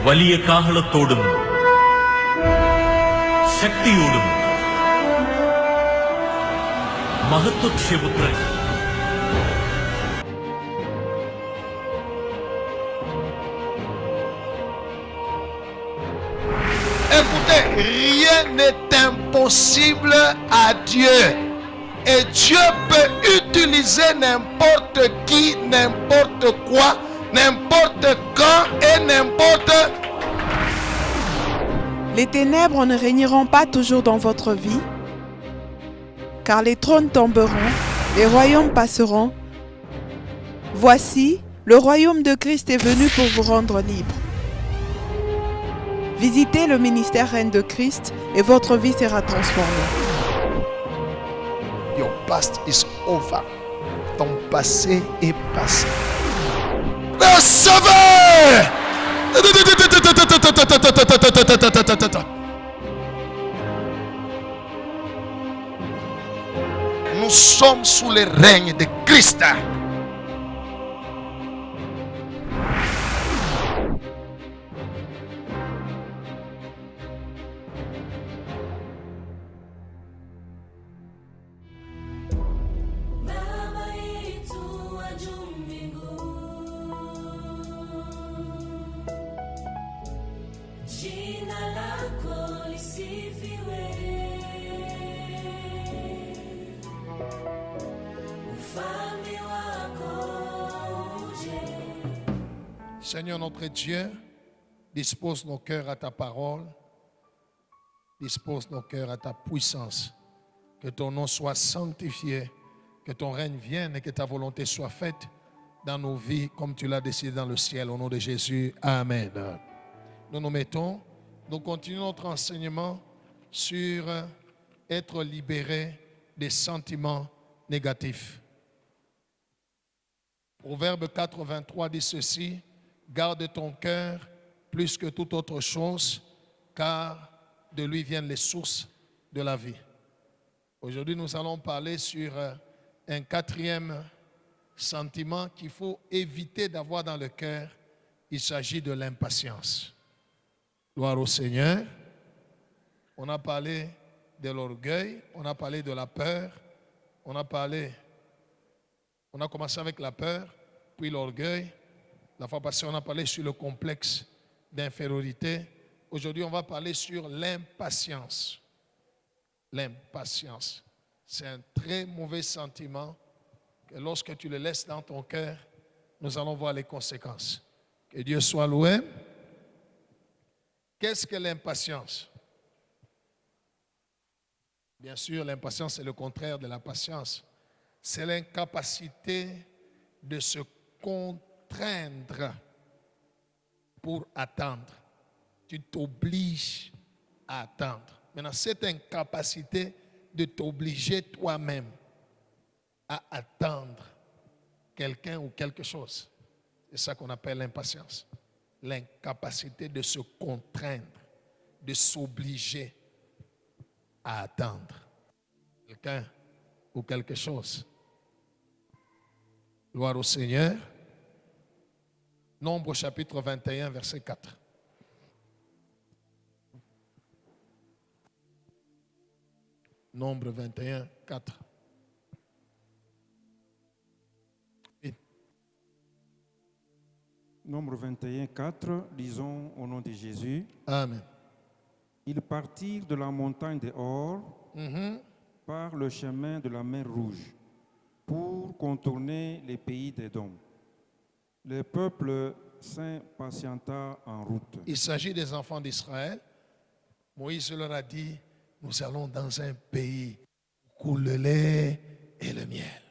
വലിയ കാഹളത്തോടും ശക്തിയോടും മഹത്വക്ഷേപുത്രൻ Écoutez, rien n'est impossible à Dieu. Et Dieu peut utiliser n'importe qui, n'importe quoi, n'importe quand et n'importe. Les ténèbres ne régneront pas toujours dans votre vie, car les trônes tomberont, les royaumes passeront. Voici, le royaume de Christ est venu pour vous rendre libre. Visitez le ministère Reine de Christ et votre vie sera transformée. Your past is over. Ton passé est passé. Le sauveur! Nous sommes sous le règne de Christ. Seigneur notre Dieu, dispose nos cœurs à ta parole, dispose nos cœurs à ta puissance. Que ton nom soit sanctifié, que ton règne vienne et que ta volonté soit faite dans nos vies comme tu l'as décidé dans le ciel. Au nom de Jésus, Amen. Nous nous mettons, nous continuons notre enseignement sur être libéré des sentiments négatifs. Proverbe 83 dit ceci: garde ton cœur plus que toute autre chose, car de lui viennent les sources de la vie. Aujourd'hui, nous allons parler sur un quatrième sentiment qu'il faut éviter d'avoir dans le cœur. Il s'agit de l'impatience. Gloire au Seigneur. On a parlé de l'orgueil, on a parlé de la peur, on a commencé avec la peur, puis l'orgueil. La fois passée, on a parlé sur le complexe d'infériorité. Aujourd'hui, on va parler sur l'impatience. L'impatience, c'est un très mauvais sentiment que lorsque tu le laisses dans ton cœur, nous allons voir les conséquences. Que Dieu soit loué. Qu'est-ce que l'impatience? Bien sûr, l'impatience, c'est le contraire de la patience. C'est l'incapacité de se contraindre pour attendre. Tu t'obliges à attendre. Maintenant, cette incapacité de t'obliger toi-même à attendre quelqu'un ou quelque chose, c'est ça qu'on appelle l'impatience. L'incapacité de se contraindre, de s'obliger à attendre quelqu'un ou quelque chose. Gloire au Seigneur. Nombre chapitre 21, verset 4. Nombre 21, 4. Nombre 21, 4, disons au nom de Jésus. Amen. Ils partirent de la montagne de Hor par le chemin de la mer Rouge pour contourner les pays d'Édom. Le peuple s'impatienta en route. Il s'agit des enfants d'Israël. Moïse leur a dit: nous allons dans un pays où coule le lait et le miel.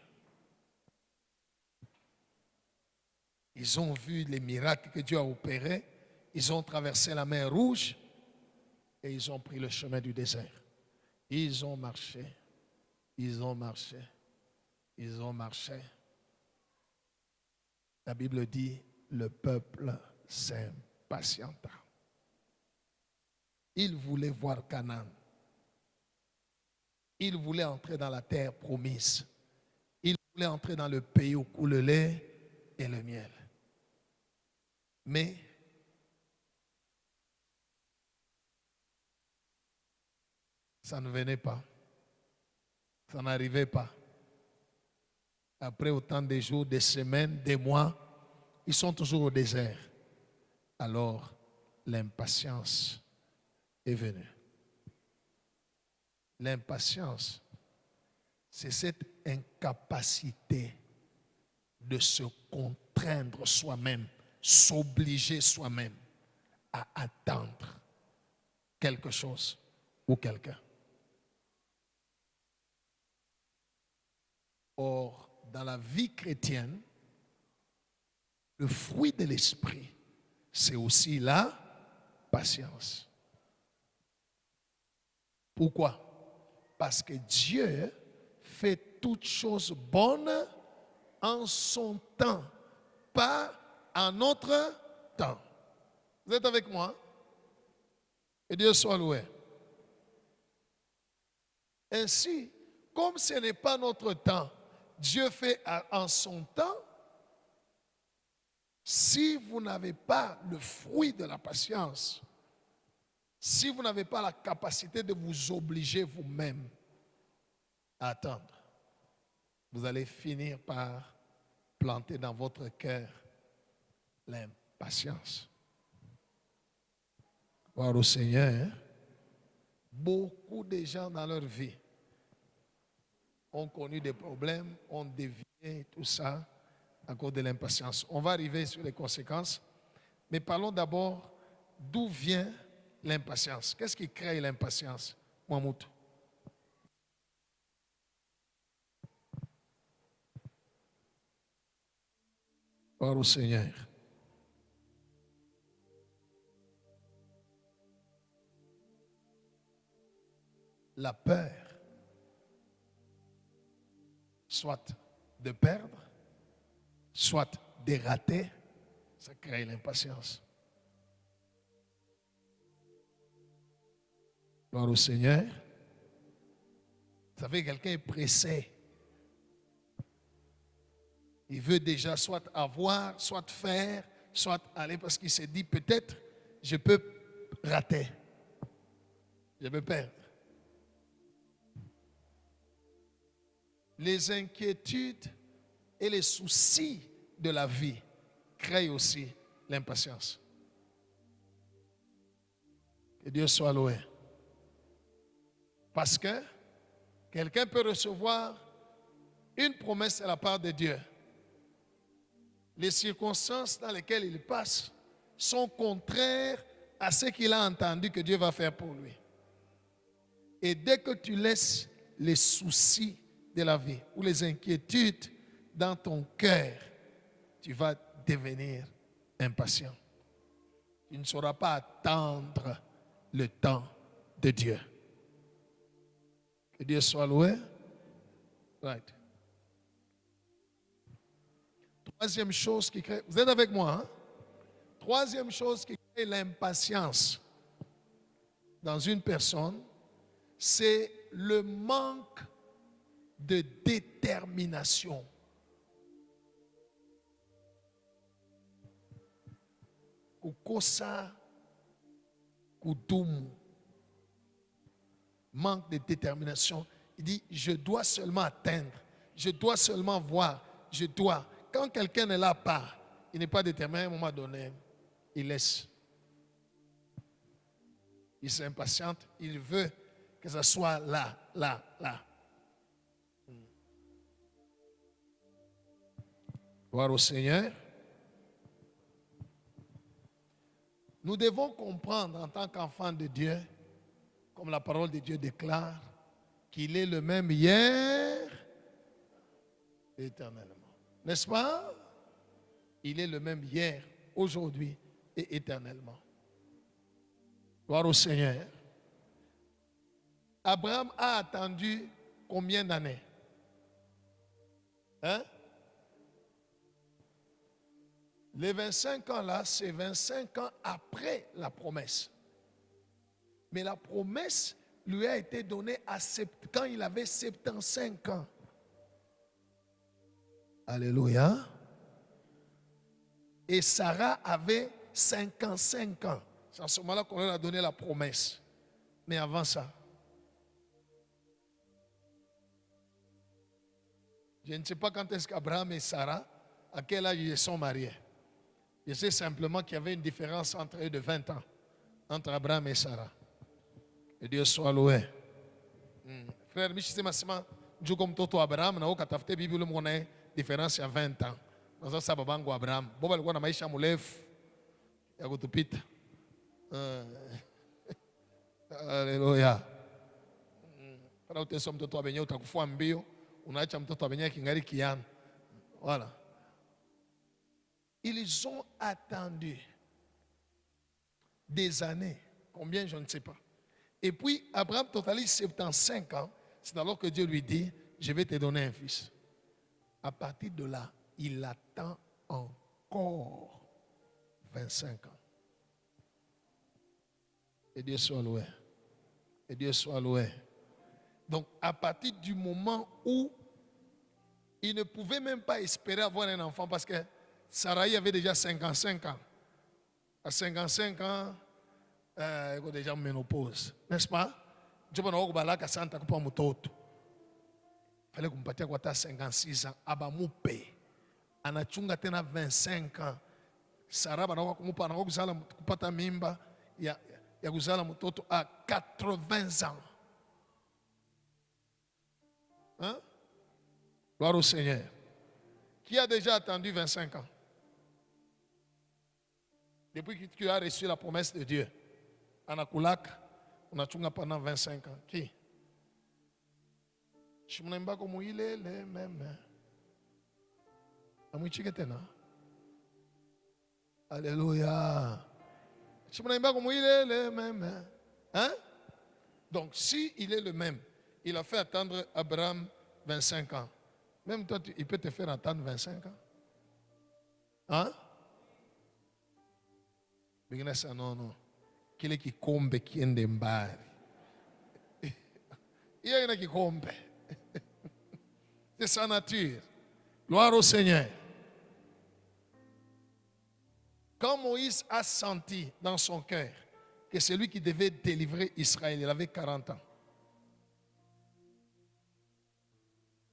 Ils ont vu les miracles que Dieu a opérés. Ils ont traversé la mer Rouge et ils ont pris le chemin du désert. Ils ont marché. Ils ont marché. Ils ont marché. La Bible dit: le peuple s'impatienta. Il voulait voir Canaan. Il voulait entrer dans la terre promise. Il voulait entrer dans le pays où coule le lait et le miel. Mais Ça ne venait pas. Ça n'arrivait pas. Après autant de jours, des semaines, des mois, ils sont toujours au désert. Alors, l'impatience est venue. L'impatience, c'est cette incapacité de se contraindre soi-même, s'obliger soi-même à attendre quelque chose ou quelqu'un. Or, dans la vie chrétienne, le fruit de l'esprit, c'est aussi la patience. Pourquoi? Parce que Dieu fait toutes choses bonnes en son temps, pas en notre temps. Vous êtes avec moi? Que Dieu soit loué. Ainsi, comme ce n'est pas notre temps, Dieu fait en son temps. Si vous n'avez pas le fruit de la patience, si vous n'avez pas la capacité de vous obliger vous-même à attendre, vous allez finir par planter dans votre cœur l'impatience. Gloire au Seigneur, beaucoup de gens dans leur vie ont connu des problèmes, ont dévié, tout ça, à cause de l'impatience. On va arriver sur les conséquences, mais parlons d'abord d'où vient l'impatience. Qu'est-ce qui crée l'impatience, Mouamout? Gloire au Seigneur. La peur, soit de perdre, soit de rater, ça crée l'impatience. Gloire au Seigneur. Vous savez, quelqu'un est pressé. Il veut déjà soit avoir, soit faire, soit aller parce qu'il s'est dit peut-être je peux rater, je peux perdre. Les inquiétudes et les soucis de la vie créent aussi l'impatience. Que Dieu soit loué. Parce que quelqu'un peut recevoir une promesse de la part de Dieu. Les circonstances dans lesquelles il passe sont contraires à ce qu'il a entendu que Dieu va faire pour lui. Et dès que tu laisses les soucis de la vie ou les inquiétudes dans ton cœur, tu vas devenir impatient. Tu ne sauras pas attendre le temps de Dieu. Que Dieu soit loué. Right. Troisième chose qui crée, vous êtes avec moi, hein? Troisième chose qui crée l'impatience dans une personne, c'est le manque de détermination. Kukosa, kudumu. Manque de détermination. Il dit, je dois seulement atteindre, je dois seulement voir, je dois. Quand quelqu'un ne l'a pas, il n'est pas déterminé à un moment donné, il laisse. Il s'impatiente, il veut que ça soit là, là, là. Gloire au Seigneur. Nous devons comprendre en tant qu'enfants de Dieu, comme la parole de Dieu déclare, qu'il est le même hier et éternellement. N'est-ce pas? Il est le même hier, aujourd'hui et éternellement. Gloire au Seigneur. Abraham a attendu combien d'années? Hein? Les 25 ans là, c'est 25 ans après la promesse. Mais la promesse lui a été donnée quand il avait 75 ans. Alléluia. Et Sarah avait 55 ans. C'est en ce moment-là qu'on leur a donné la promesse. Mais avant ça, Je ne sais pas quand est-ce qu'Abraham et Sarah, à quel âge ils sont mariés. Je sais simplement qu'il y avait une différence entre eux de 20 ans, entre Abraham et Sarah. Et Dieu soit loué. Frère, je sais que comme Toto Abraham, na ukatafute Bible mwana différence ya 20 ans. Nazo sababu bangu Abraham. Boba alikuwa na maisha mrefu ya kutupita. Haleluya. Para uteso mtoto abenye utakufua mbio, unaacha mtoto abenye kingali kiana. Voilà. Ils ont attendu des années. Combien, je ne sais pas. Et puis, Abraham totalise 75 ans. C'est alors que Dieu lui dit, je vais te donner un fils. À partir de là, il attend encore 25 ans. Et Dieu soit loué. Et Dieu soit loué. Donc, à partir du moment où il ne pouvait même pas espérer avoir un enfant parce que Sarai avait déjà 55 ans. À 55 ans, il y a déjà une ménopause. N'est-ce pas? Je ne sais pas si Santa kupa mutoto. Il fallait kumpatia kwa 56 ans. Abamoupe. Anachunga tena 25 ans. Sarah banakuwa kumupa anakuwa kuzala kupata mimba ya kuzala mutoto à 80 ans. Hein? Gloire au Seigneur. Qui a déjà attendu 25 ans? Depuis que tu as reçu la promesse de Dieu. Anakulak, on a chunga pendant 25 ans. Qui? Je ne sais pas comment il est, le même. Alléluia. Je ne sais pas comment il est, le même. Hein? Donc, si il est le même, il a fait attendre Abraham 25 ans. Même toi, il peut te faire attendre 25 ans. Hein? Non. Kile kikombe kiende mbali. Il y a un kikombe. C'est sa nature. Gloire au Seigneur. Quand Moïse a senti dans son cœur que c'est lui qui devait délivrer Israël, il avait 40 ans.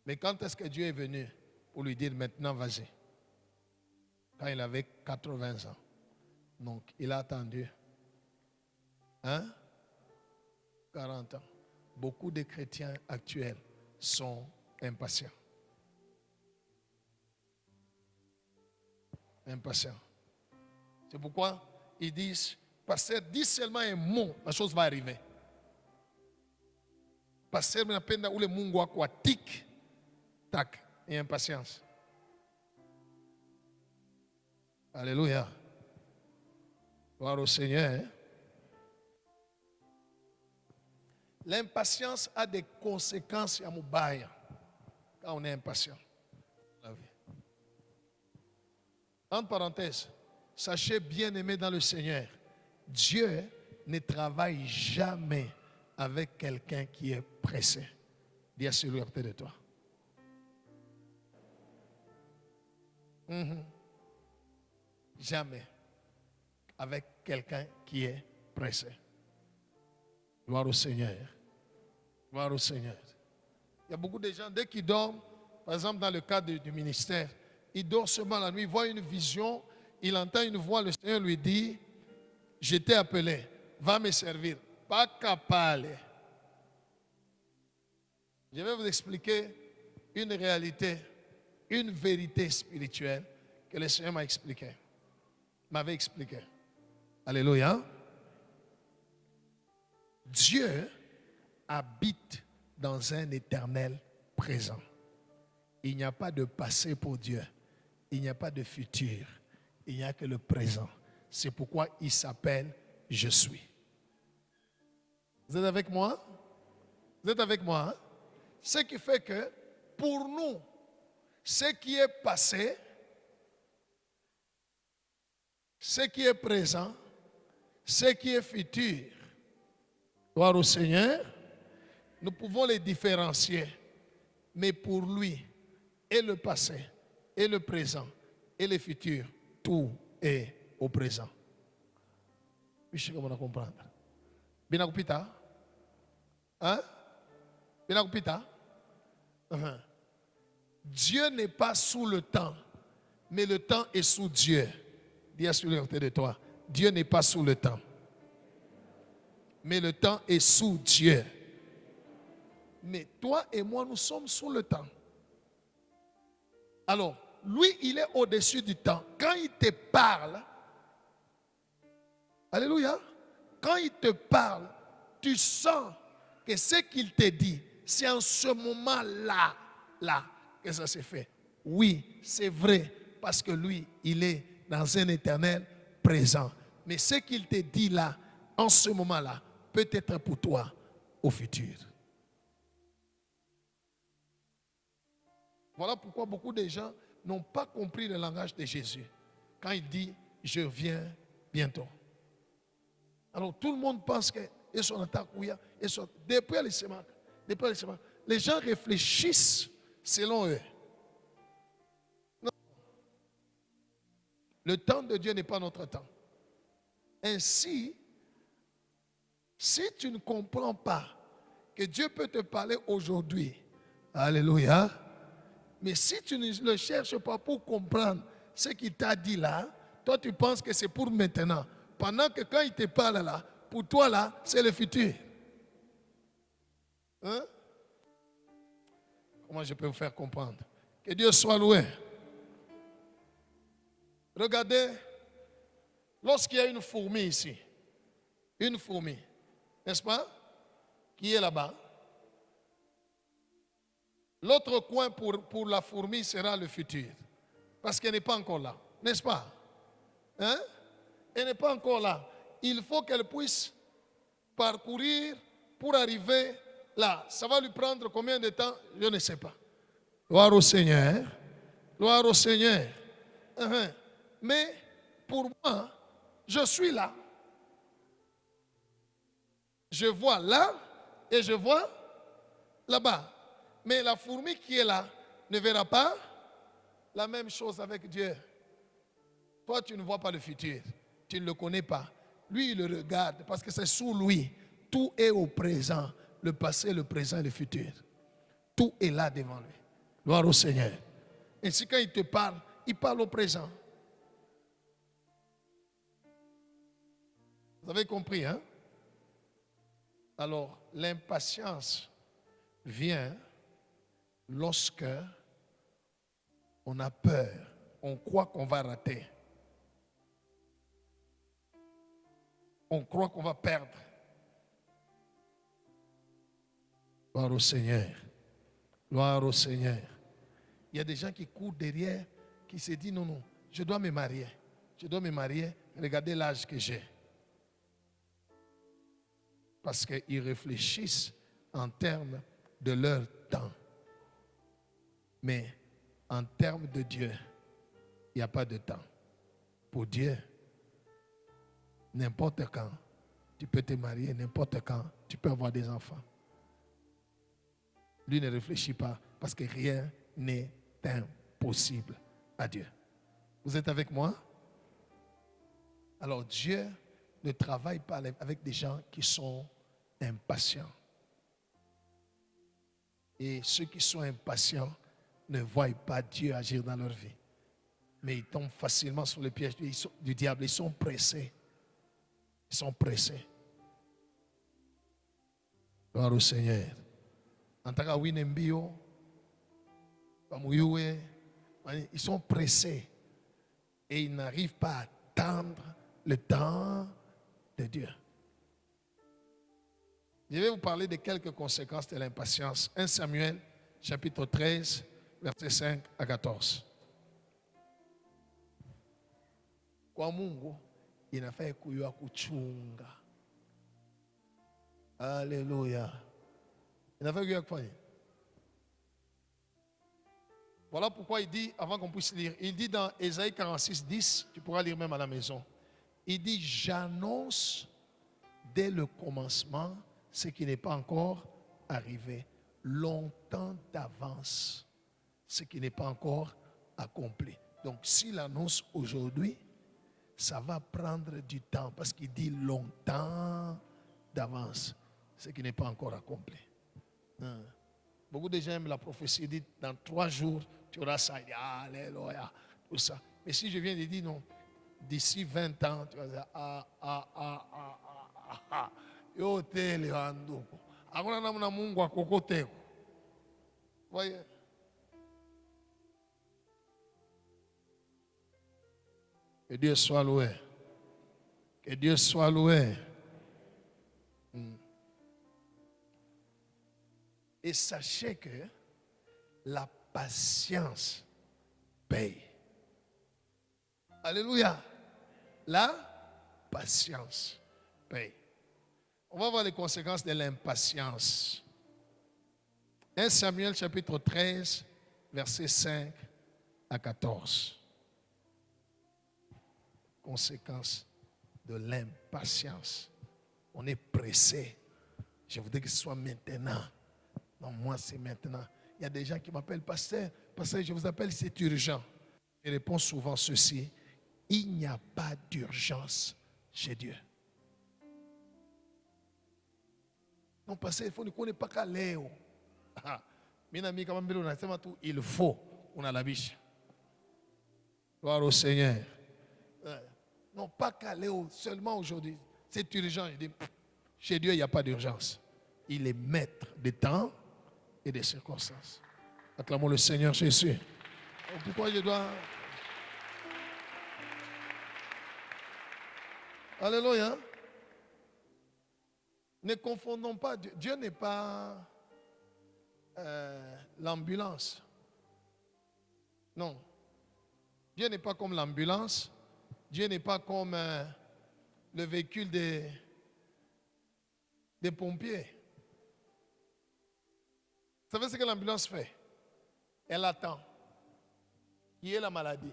Mais quand est-ce que Dieu est venu pour lui dire maintenant vas-y? Quand il avait 80 ans. Donc il a attendu. 40 ans. Beaucoup de chrétiens actuels sont impatients. Impatients. C'est pourquoi ils disent, pasteur, dis seulement un mot, la chose va arriver. Pasteur, me napenda ule Mungu wako tic, tac, et impatience. Alléluia. Gloire au Seigneur. L'impatience a des conséquences à Moubaya quand on est impatient. La vie. Entre parenthèses, sachez bien aimé dans le Seigneur, Dieu ne travaille jamais avec quelqu'un qui est pressé. Dis à celui à côté de toi. Jamais avec quelqu'un qui est pressé. Gloire au Seigneur. Gloire au Seigneur. Il y a beaucoup de gens, dès qu'ils dorment, par exemple dans le cadre du ministère, ils dorment seulement la nuit, ils voient une vision, il entend une voix, le Seigneur lui dit, je t'ai appelé, va me servir. Pas capable. Je vais vous expliquer une réalité, une vérité spirituelle que le Seigneur m'avait expliqué. Alléluia. Dieu habite dans un éternel présent. Il n'y a pas de passé pour Dieu. Il n'y a pas de futur. Il n'y a que le présent. C'est pourquoi il s'appelle Je suis. Vous êtes avec moi? Vous êtes avec moi? Hein? Ce qui fait que pour nous, ce qui est passé, ce qui est présent, ce qui est futur, gloire au Seigneur, nous pouvons les différencier. Mais pour lui, et le passé, et le présent, et le futur, tout est au présent. Je sais comment comprendre. Bien kupita? Hein? Bien kupita? Dieu n'est pas sous le temps, mais le temps est sous Dieu. Dis à celui à côté de toi, Dieu n'est pas sous le temps, mais le temps est sous Dieu. Mais toi et moi, nous sommes sous le temps. Alors, lui, il est au-dessus du temps. Quand il te parle, alléluia, quand il te parle, tu sens que ce qu'il te dit, c'est en ce moment-là, que ça s'est fait. Oui, c'est vrai, parce que lui, il est dans un éternel présent. Mais ce qu'il te dit là, en ce moment-là, peut être pour toi au futur. Voilà pourquoi beaucoup de gens n'ont pas compris le langage de Jésus. Quand il dit, je viens bientôt. Alors tout le monde pense que depuis les gens réfléchissent selon eux. Non. Le temps de Dieu n'est pas notre temps. Ainsi, si tu ne comprends pas que Dieu peut te parler aujourd'hui, alléluia, mais si tu ne le cherches pas pour comprendre ce qu'il t'a dit là, toi tu penses que c'est pour maintenant. Pendant que quand il te parle là, pour toi là, c'est le futur. Hein? Comment je peux vous faire comprendre? Que Dieu soit loué. Regardez, lorsqu'il y a une fourmi ici, une fourmi, n'est-ce pas? Qui est là-bas. L'autre coin pour la fourmi sera le futur. Parce qu'elle n'est pas encore là. N'est-ce pas? Hein? Elle n'est pas encore là. Il faut qu'elle puisse parcourir pour arriver là. Ça va lui prendre combien de temps? Je ne sais pas. Gloire au Seigneur. Gloire au Seigneur. Mais pour moi, je suis là. Je vois là et je vois là-bas. Mais la fourmi qui est là ne verra pas la même chose avec Dieu. Toi, tu ne vois pas le futur. Tu ne le connais pas. Lui, il le regarde parce que c'est sous lui. Tout est au présent. Le passé, le présent et le futur. Tout est là devant lui. Gloire au Seigneur. Et si quand il te parle, il parle au présent. Vous avez compris, hein? Alors, l'impatience vient lorsque on a peur, on croit qu'on va rater. On croit qu'on va perdre. Gloire au Seigneur. Gloire au Seigneur. Il y a des gens qui courent derrière, qui se disent non, non, je dois me marier. Je dois me marier. Regardez l'âge que j'ai. Parce qu'ils réfléchissent en termes de leur temps. Mais en termes de Dieu, il n'y a pas de temps. Pour Dieu, n'importe quand, tu peux te marier, n'importe quand, tu peux avoir des enfants. Lui ne réfléchit pas parce que rien n'est impossible à Dieu. Vous êtes avec moi? Alors Dieu ne travaille pas avec des gens qui sont impatients. Et ceux qui sont impatients ne voient pas Dieu agir dans leur vie. Mais ils tombent facilement sur le piège du diable. Ils sont pressés. Ils sont pressés. Gloire au Seigneur. En tant qu'Awinembio, ils sont pressés. Et ils n'arrivent pas à attendre le temps de Dieu. Je vais vous parler de quelques conséquences de l'impatience. 1 Samuel, chapitre 13, versets 5 à 14. Kwa Mungu inafaa kuyua kuchunga. Alléluia. Inafaa kuyua kufanya. Voilà pourquoi il dit, avant qu'on puisse lire, il dit dans Ésaïe 46, 10, tu pourras lire même à la maison. Il dit, j'annonce dès le commencement ce qui n'est pas encore arrivé, longtemps d'avance, ce qui n'est pas encore accompli. Donc s'il annonce aujourd'hui, ça va prendre du temps parce qu'il dit longtemps d'avance, ce qui n'est pas encore accompli. Beaucoup de gens aiment la prophétie, dit dans 3 jours, tu auras ça. Il dit, alléluia, tout ça. Mais si je viens de dire non, d'ici 20 ans, tu vas dire, yo tele wanduku. Hakuna namna Mungu akokoteko. Voyez? Que Dieu soit loué. Que Dieu soit loué. Et sachez que la patience paye. Alléluia. La patience paye. On va voir les conséquences de l'impatience. 1 Samuel chapitre 13, versets 5 à 14. Conséquences de l'impatience. On est pressé. Je voudrais que ce soit maintenant. Non, moi c'est maintenant. Il y a des gens qui m'appellent pasteur. Pasteur, je vous appelle, c'est urgent. Je réponds souvent ceci. Il n'y a pas d'urgence chez Dieu. Non, pasteur, il faut ne connaît pas qu'à Léo. Il faut. On a la biche. Gloire au Seigneur. Non, pas qu'à Léo, seulement aujourd'hui. C'est urgent. Je dis, chez Dieu, il n'y a pas d'urgence. Il est maître des temps et des circonstances. Acclamons le Seigneur Jésus. Pourquoi je dois... Alléluia. Ne confondons pas. Dieu n'est pas l'ambulance. Non. Dieu n'est pas comme l'ambulance. Dieu n'est pas comme le véhicule des pompiers. Vous savez ce que l'ambulance fait? Elle attend. Qui est la maladie?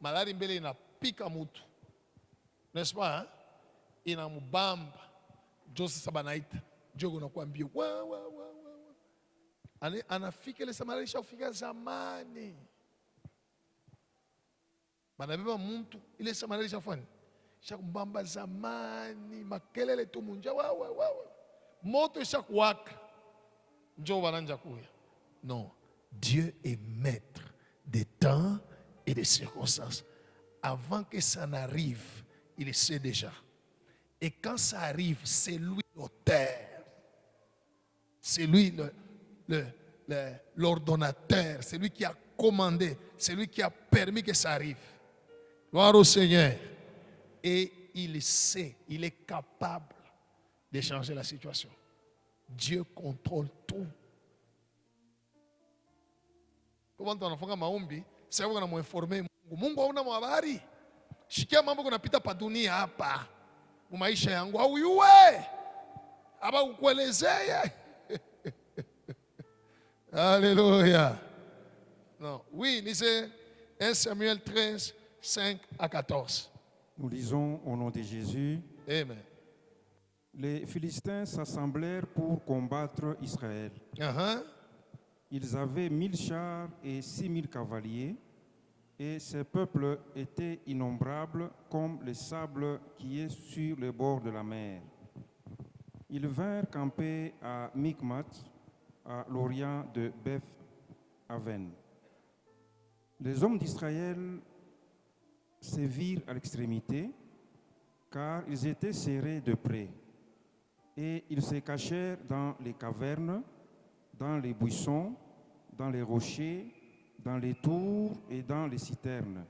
Maladie, il a pique à moutou. N'est-ce pas? Hein? Il a mubamba. Joseph Sabanaïta. Dieu n'a pas mbio. Anafika le Samaria shafika zamani. Banabeba muntu ile Samaria shafani. Shakumbamba zamani. Makelele tumunja. Moto shakwaka. Non, Dieu est maître des temps et des circonstances. Avant que ça n'arrive, il sait déjà. Et quand ça arrive, c'est lui l'auteur. C'est lui l'ordonnateur. C'est lui qui a commandé. C'est lui qui a permis que ça arrive. Gloire au Seigneur. Et il sait, il est capable de changer la situation. Dieu contrôle tout. Comment on a maombi, c'est qu'on a m'informer Mungu hauna habari. Shikia mambo kunapita pa dunia hapa. Maisha yangu au yue. Aba ukuelezeye. Alléluia. Non, oui, lisez 1 Samuel 13, 5 à 14. Nous lisons au nom de Jésus. Amen. Les Philistins s'assemblèrent pour combattre Israël. Ils avaient 1000 chars et 6000 cavaliers, et ces peuples étaient innombrables comme le sable qui est sur le bord de la mer. Ils vinrent camper à Micmat, à l'orient de Beth-Aven. Les hommes d'Israël se virent à l'extrémité, car ils étaient serrés de près. Et ils se cachèrent dans les cavernes, dans les buissons, dans les rochers, dans les tours et dans les citernes.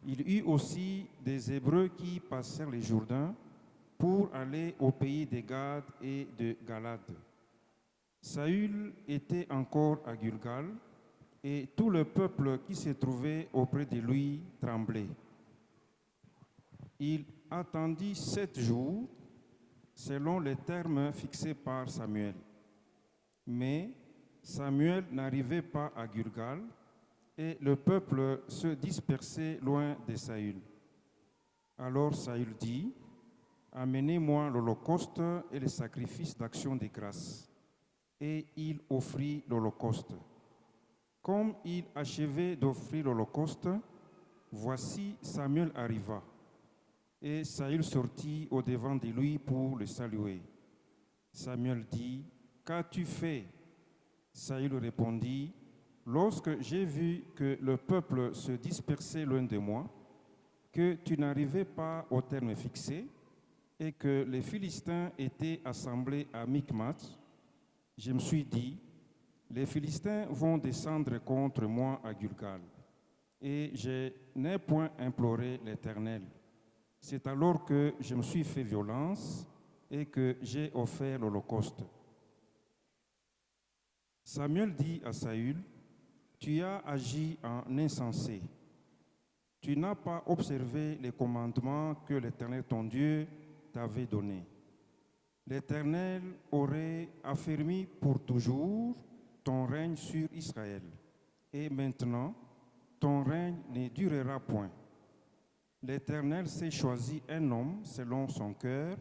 Il y eut aussi des Hébreux qui passèrent les Jourdains pour aller au pays de Gad et de Galad. Saül était encore à Gilgal, et tout le peuple qui se trouvait auprès de lui tremblait. Il attendit 7 jours, selon les termes fixés par Samuel. Mais Samuel n'arrivait pas à Gilgal, et le peuple se dispersait loin de Saül. Alors Saül dit, « Amenez-moi l'holocauste et le sacrifice d'action de grâce. » Et il offrit l'holocauste. Comme il achevait d'offrir l'holocauste, voici Samuel arriva. Et Saül sortit au-devant de lui pour le saluer. Samuel dit, « Qu'as-tu fait » Saül répondit, lorsque j'ai vu que le peuple se dispersait loin de moi, que tu n'arrivais pas au terme fixé, et que les Philistins étaient assemblés à Michmath, je me suis dit, les Philistins vont descendre contre moi à Gilgal, et je n'ai point imploré l'Éternel. C'est alors que je me suis fait violence et que j'ai offert l'holocauste. Samuel dit à Saül, tu as agi en insensé. Tu n'as pas observé les commandements que l'Éternel ton Dieu t'avait donnés. L'Éternel aurait affermi pour toujours ton règne sur Israël. Et maintenant, ton règne ne durera point. L'Éternel s'est choisi un homme selon son cœur,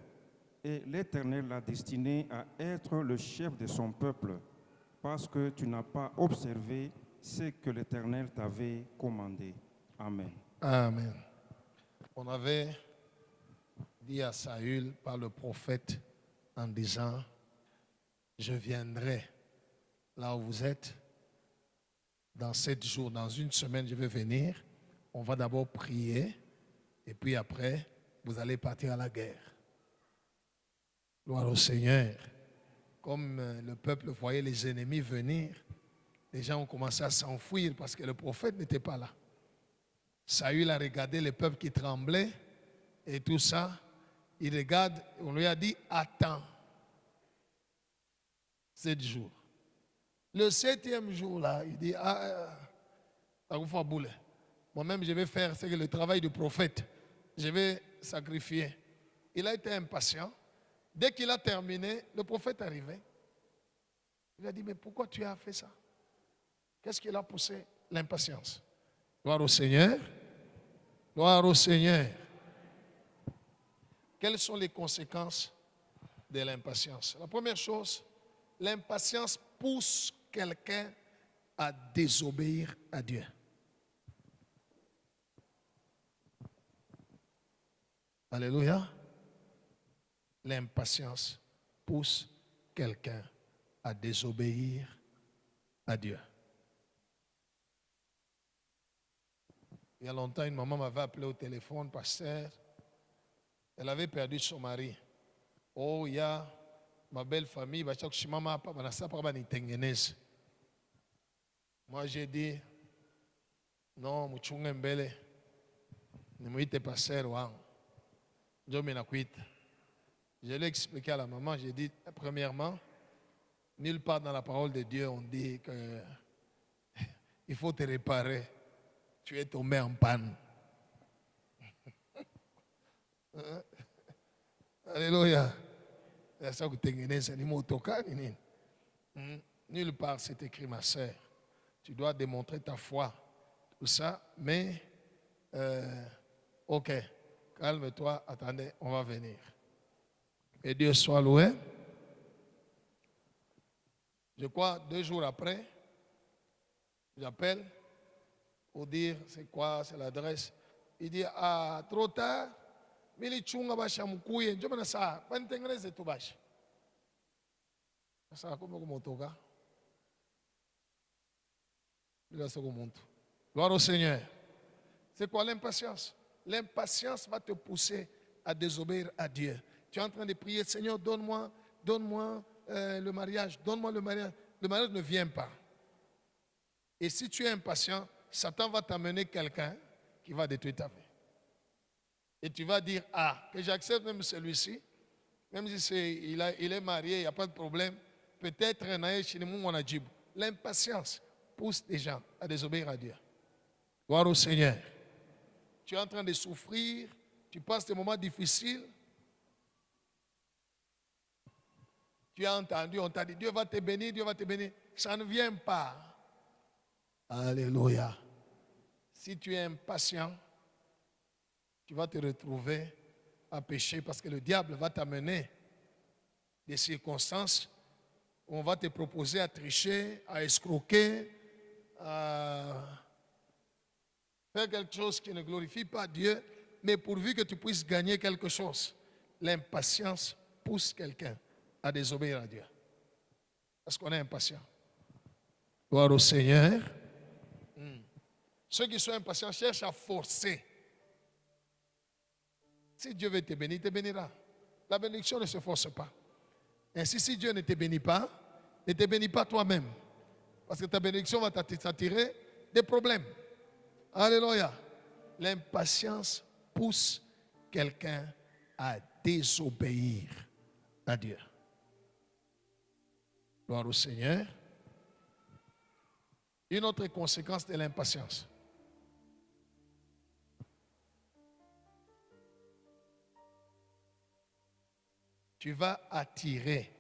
et l'Éternel l'a destiné à être le chef de son peuple, parce que tu n'as pas observé ce que l'Éternel t'avait commandé. Amen. Amen. On avait dit à Saül par le prophète en disant, je viendrai là où vous êtes, dans 7 jours, dans une semaine, je vais venir. On va d'abord prier, et puis après, vous allez partir à la guerre. Gloire au Seigneur. Comme le peuple voyait les ennemis venir, les gens ont commencé à s'enfuir parce que le prophète n'était pas là. Saül a regardé le peuple qui tremblait et tout ça. Il regarde, on lui a dit, attends 7 jours. Le 7e jour là, il dit, moi-même je vais faire ce que le travail du prophète. Je vais sacrifier. Il a été impatient. Dès qu'il a terminé, le prophète est arrivé. Il a dit, mais pourquoi tu as fait ça? Qu'est-ce qui l'a poussé? L'impatience. Gloire au Seigneur. Gloire au Seigneur. Quelles sont les conséquences de l'impatience? La première chose, l'impatience pousse quelqu'un à désobéir à Dieu. Alléluia. L'impatience pousse quelqu'un à désobéir à Dieu. Il y a longtemps, une maman m'avait appelé au téléphone, pasteur. Elle avait perdu son mari. Oh, il y a ma belle famille. Moi, j'ai dit, non, Mouchungembele, ne m'ouite pasteur Wang. Je l'ai expliqué à la maman, j'ai dit, premièrement, nulle part dans la parole de Dieu on dit qu'il faut te réparer. Tu es tombé en panne. Alléluia. Nulle part c'est écrit, ma sœur. Tu dois démontrer ta foi. Tout ça, mais ok, calme-toi, attendez, on va venir. Et Dieu soit loué. Je crois 2 jours après, j'appelle pour dire c'est quoi, c'est l'adresse. Il dit, ah, trop tard, mili chunga basha mkuye, njoma na saa, pantengeneze tu basha. Sasa como kumotoka. Bila soko muntu. Gloire au Seigneur. C'est quoi l'impatience? L'impatience va te pousser à désobéir à Dieu. Tu es en train de prier, Seigneur, donne-moi le mariage, donne-moi le mariage. Le mariage ne vient pas. Et si tu es impatient, Satan va t'amener quelqu'un qui va détruire ta vie. Et tu vas dire, ah, que j'accepte même celui-ci, même si il est marié, il n'y a pas de problème, peut-être l'impatience pousse les gens à désobéir à Dieu. Gloire au Seigneur. Tu es en train de souffrir, tu passes des moments difficiles. Tu as entendu, on t'a dit, Dieu va te bénir, Dieu va te bénir. Ça ne vient pas. Alléluia. Si tu es impatient, tu vas te retrouver à pécher parce que le diable va t'amener des circonstances où on va te proposer à tricher, à escroquer, à faire quelque chose qui ne glorifie pas Dieu, mais pourvu que tu puisses gagner quelque chose. L'impatience pousse quelqu'un à désobéir à Dieu. Parce qu'on est impatient. Gloire au Seigneur. Ceux qui sont impatients cherchent à forcer. Si Dieu veut te bénir, il te bénira. La bénédiction ne se force pas. Ainsi, si Dieu ne te bénit pas, ne te bénis pas toi-même. Parce que ta bénédiction va t'attirer des problèmes. Alléluia. L'impatience pousse quelqu'un à désobéir à Dieu. Gloire au Seigneur. Une autre conséquence de l'impatience. Tu vas attirer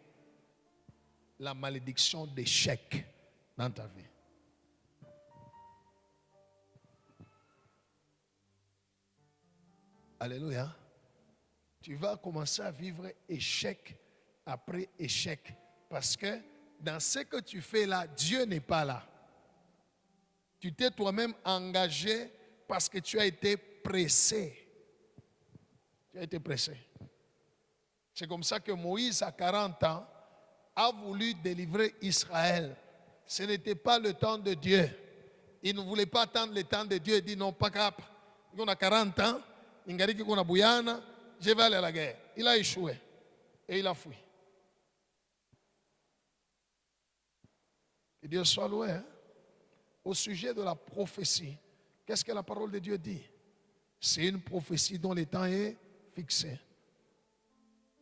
la malédiction d'échec dans ta vie. Alléluia. Tu vas commencer à vivre échec après échec. Parce que dans ce que tu fais là, Dieu n'est pas là. Tu t'es toi-même engagé parce que tu as été pressé. Tu as été pressé. C'est comme ça que Moïse, à 40 ans, a voulu délivrer Israël. Ce n'était pas le temps de Dieu. Il ne voulait pas attendre le temps de Dieu. Il dit non, pas cap. On a 40 ans, je vais aller à la guerre. Il a échoué et il a fui. Que Dieu soit loué. Hein? Au sujet de la prophétie, qu'est-ce que la parole de Dieu dit? C'est une prophétie dont le temps est fixé.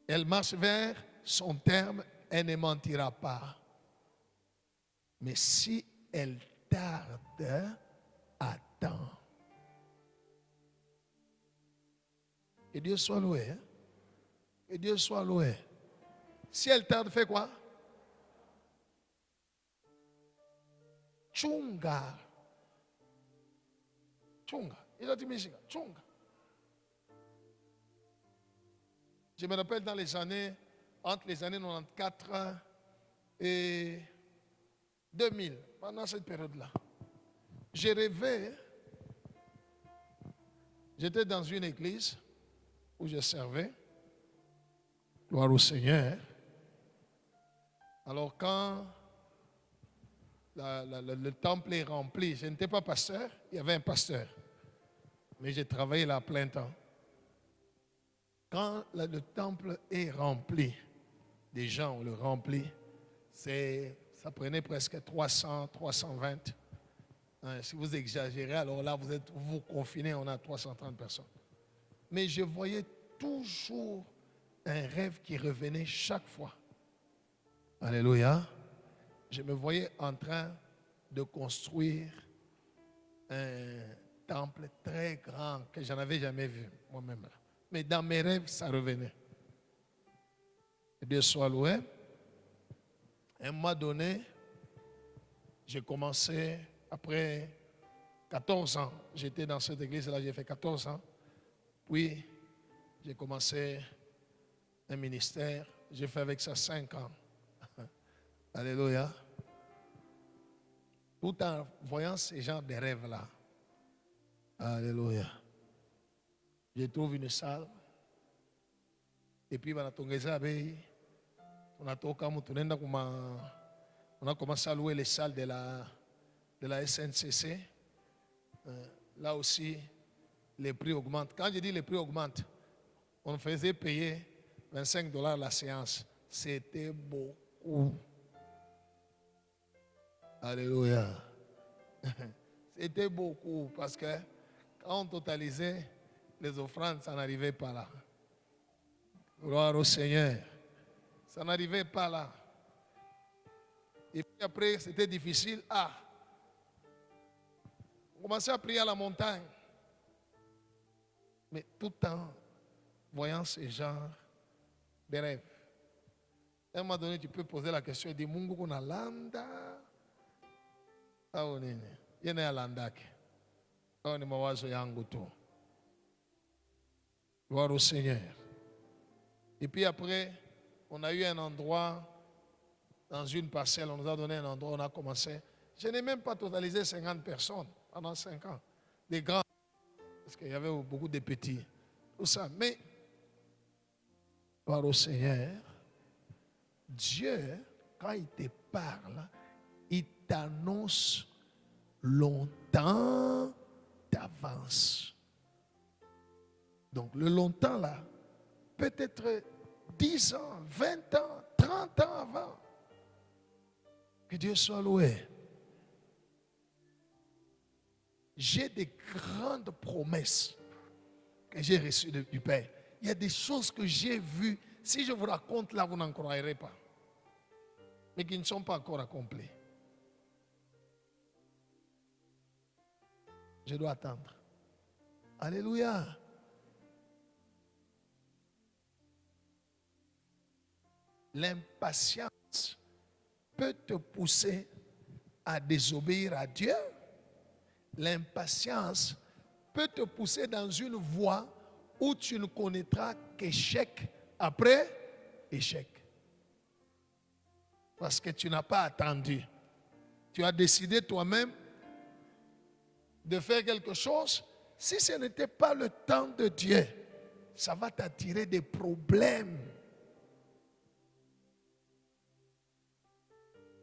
Elle marche vers son terme, elle ne mentira pas. Mais si elle tarde, attends. Que Dieu soit loué. Hein? Que Dieu soit loué. Si elle tarde, fais quoi? Chunga. Chunga. Il a dit Michigan. Chunga. Je me rappelle dans les années, entre les années 94 et 2000, pendant cette période-là, j'ai rêvé, j'étais dans une église où je servais, gloire au Seigneur. Alors quand le temple est rempli, je n'étais pas pasteur, il y avait un pasteur, mais j'ai travaillé là à plein temps. Quand le temple est rempli, des gens on le remplit, ça prenait presque 300, 320. Hein, si vous exagérez, alors là vous confinez, on a 330 personnes. Mais je voyais toujours un rêve qui revenait chaque fois. Alléluia. Je me voyais en train de construire un temple très grand que je n'avais jamais vu moi-même. Mais dans mes rêves, ça revenait. Que Dieu soit loué. À un moment donné, j'ai commencé, après 14 ans, j'étais dans cette église-là, j'ai fait 14 ans. Puis, j'ai commencé un ministère, j'ai fait avec ça 5 ans. Alléluia. Tout en voyant ces genres de rêves-là. Alléluia. Je trouve une salle. Et puis, on a commencé à louer les salles de la SNCC. Là aussi, les prix augmentent. Quand je dis les prix augmentent, on faisait payer $25 la séance. C'était beaucoup. Alléluia. C'était beaucoup parce que quand on totalisait les offrandes, ça n'arrivait pas là. Gloire au Seigneur. Ça n'arrivait pas là. Et puis après, c'était difficile. On commençait à prier à la montagne. Mais tout en voyant ce genre de rêves. À un moment donné, tu peux poser la question, dis Mungu kuna landa. Au nini? Yene ya landake. Au ni mawazo yangu tu. Gloire au Seigneur. Et puis après, on a eu un endroit, dans une parcelle, on nous a donné un endroit, on a commencé. Je n'ai même pas totalisé 50 personnes pendant 5 ans. Des grands, parce qu'il y avait beaucoup de petits. Tout ça. Mais, gloire au Seigneur, Dieu, quand il te parle, il t'annonce longtemps d'avance. Donc le longtemps là, peut être 10 ans, 20 ans, 30 ans avant. Que Dieu soit loué. J'ai des grandes promesses que j'ai reçues du Père. Il y a des choses que j'ai vues. Si je vous raconte là, vous n'en croirez pas. Mais qui ne sont pas encore accomplies. Je dois attendre. Alléluia. L'impatience peut te pousser à désobéir à Dieu. L'impatience peut te pousser dans une voie où tu ne connaîtras qu'échec après échec. Parce que tu n'as pas attendu. Tu as décidé toi-même de faire quelque chose. Si ce n'était pas le temps de Dieu, ça va t'attirer des problèmes.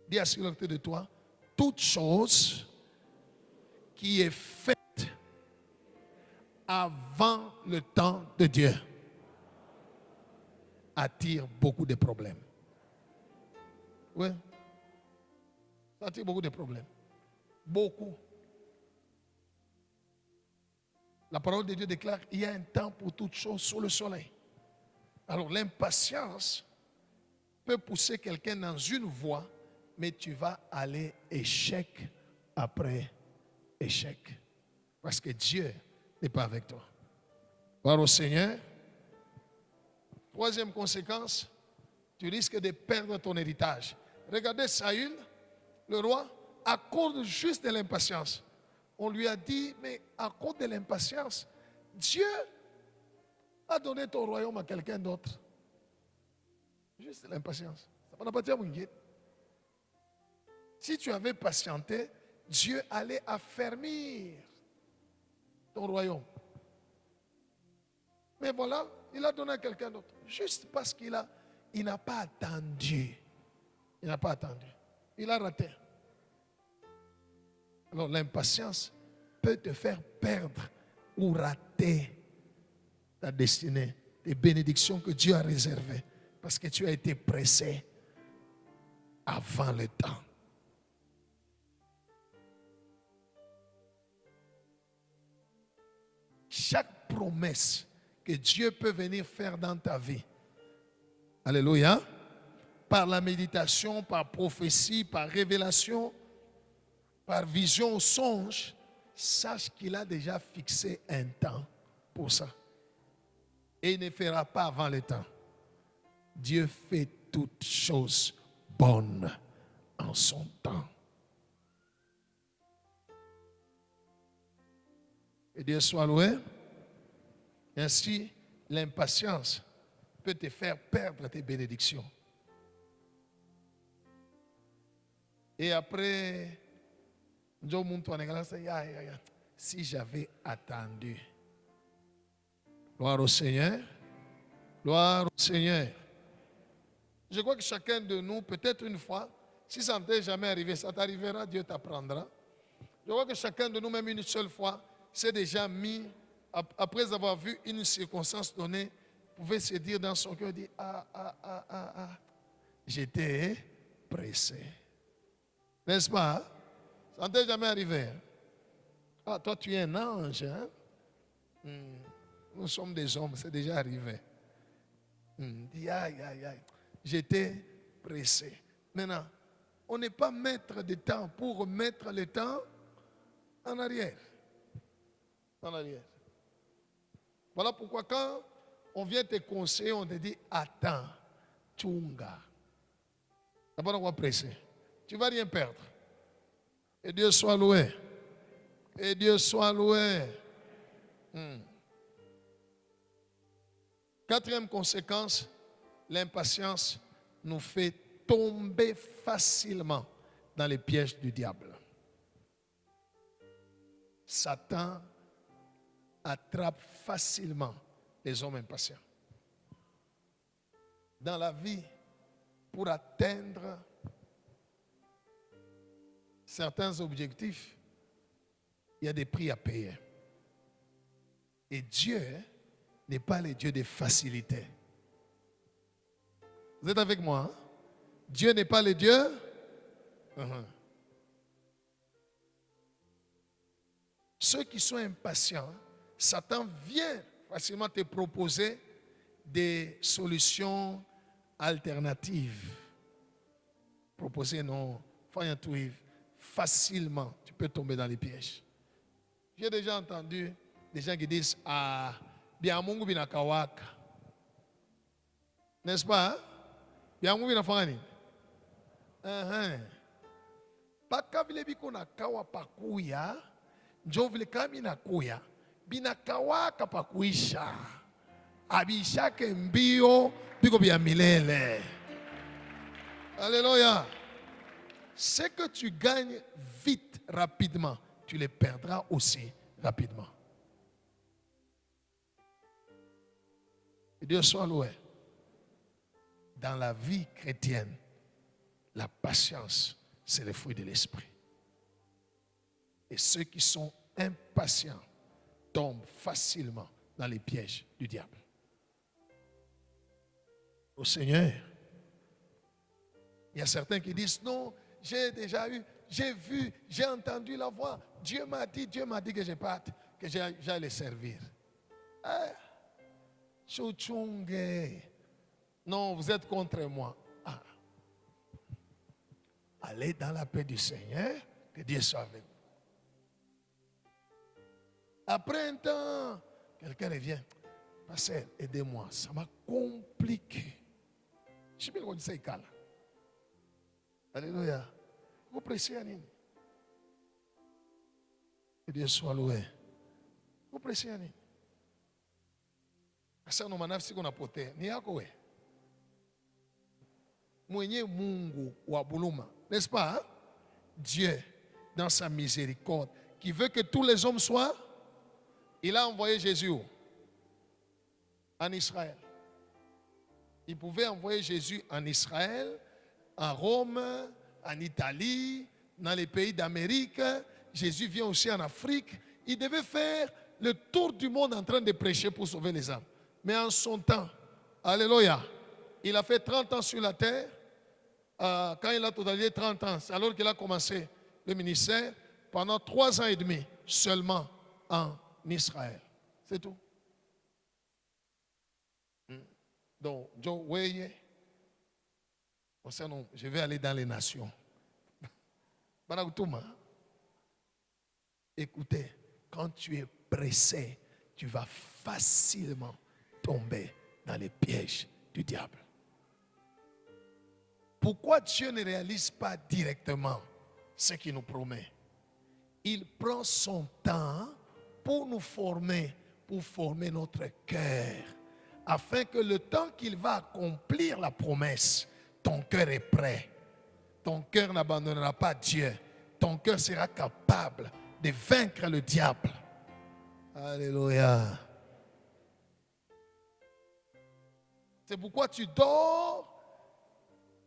Dis à celui à côté de toi, toute chose qui est faite avant le temps de Dieu attire beaucoup de problèmes. Oui, ça attire beaucoup de problèmes. Beaucoup. La parole de Dieu déclare qu'il y a un temps pour toute chose sous le soleil. Alors l'impatience peut pousser quelqu'un dans une voie, mais tu vas aller échec après échec. Parce que Dieu n'est pas avec toi. Gloire au Seigneur. Troisième conséquence, tu risques de perdre ton héritage. Regardez Saül, le roi, à cause juste de l'impatience. On lui a dit, mais à cause de l'impatience, Dieu a donné ton royaume à quelqu'un d'autre. Juste l'impatience. Ça n'a pas été à mon guide. Si tu avais patienté, Dieu allait affermir ton royaume. Mais voilà, il a donné à quelqu'un d'autre. Juste parce qu'il n'a pas attendu. Il n'a pas attendu. Il a raté. Alors l'impatience peut te faire perdre ou rater ta destinée, les bénédictions que Dieu a réservées. Parce que tu as été pressé avant le temps. Chaque promesse que Dieu peut venir faire dans ta vie, alléluia, par la méditation, par prophétie, par révélation, par vision ou songe, sache qu'il a déjà fixé un temps pour ça. Et il ne fera pas avant le temps. Dieu fait toutes choses bonnes en son temps. Et Dieu soit loué. Ainsi, l'impatience peut te faire perdre tes bénédictions. Et après, si j'avais attendu. Gloire au Seigneur. Gloire au Seigneur. Je crois que chacun de nous, peut-être une fois, si ça ne t'est jamais arrivé, ça t'arrivera, Dieu t'apprendra. Je crois que chacun de nous, même une seule fois, s'est déjà mis, après avoir vu une circonstance donnée, pouvait se dire dans son cœur, dire, j'étais pressé. N'est-ce pas? Ça ne t'est jamais arrivé. Ah, toi, tu es un ange. Hein? Nous sommes des hommes, c'est déjà arrivé. Dis, aïe, aïe, aïe. J'étais pressé. Maintenant, on n'est pas maître de temps pour remettre le temps en arrière. En arrière. Voilà pourquoi quand on vient te conseiller, on te dit, attends, tchunga. D'abord, on va presser. Tu ne vas rien perdre. Et Dieu soit loué. Et Dieu soit loué. Quatrième conséquence, l'impatience nous fait tomber facilement dans les pièges du diable. Satan attrape facilement les hommes impatients. Dans la vie, pour atteindre certains objectifs, il y a des prix à payer. Et Dieu n'est pas le Dieu de facilité. Vous êtes avec moi? Hein? Dieu n'est pas le Dieu. Ceux qui sont impatients, Satan vient facilement te proposer des solutions alternatives. Proposer non, facilement, tu peux tomber dans les pièges. J'ai déjà entendu des gens qui disent ah, bien Mungu binakawaka. N'est-ce pas? Hein? Bien Mungu binafanya. Paka vile biko nakawa pakuya, njo vile kama inakuya, binakawaka pakuisha. Abishake mbio biko bia milele. Alléluia. Ce que tu gagnes vite, rapidement, tu les perdras aussi rapidement. Et Dieu soit loué. Dans la vie chrétienne, la patience, c'est le fruit de l'esprit. Et ceux qui sont impatients tombent facilement dans les pièges du diable. Au Seigneur, il y a certains qui disent non, j'ai déjà eu, j'ai vu, j'ai entendu la voix. Dieu m'a dit que je parte, que j'allais les servir. Non, vous êtes contre moi. Ah. Allez dans la paix du Seigneur, que Dieu soit avec vous. Après un temps, quelqu'un revient. Pasteur, aidez-moi, ça m'a compliqué. Je sais bien qu'on dit ça, alléluia. Vous pressez à nini? Que Dieu soit loué. Vous pressez à nini? Asa no manafsi kuna potea. Ni yako we. Mwenye Mungu wa buluma. N'est-ce pas? Hein? Dieu, dans sa miséricorde, qui veut que tous les hommes soient, il a envoyé Jésus en Israël. Il pouvait envoyer Jésus en Israël, en Rome, en Italie, dans les pays d'Amérique. Jésus vient aussi en Afrique. Il devait faire le tour du monde en train de prêcher pour sauver les âmes. Mais en son temps, alléluia, il a fait 30 ans sur la terre. Quand il a totalisé 30 ans, c'est alors qu'il a commencé le ministère, pendant 3 ans et demi seulement en Israël. C'est tout. Donc, Joe Weye, je vais aller dans les nations. Écoutez, quand tu es pressé, tu vas facilement tomber dans les pièges du diable. Pourquoi Dieu ne réalise pas directement ce qu'il nous promet? Il prend son temps pour nous former, pour former notre cœur, afin que le temps qu'il va accomplir la promesse, ton cœur est prêt. Ton cœur n'abandonnera pas Dieu. Ton cœur sera capable de vaincre le diable. Alléluia. C'est pourquoi tu dors,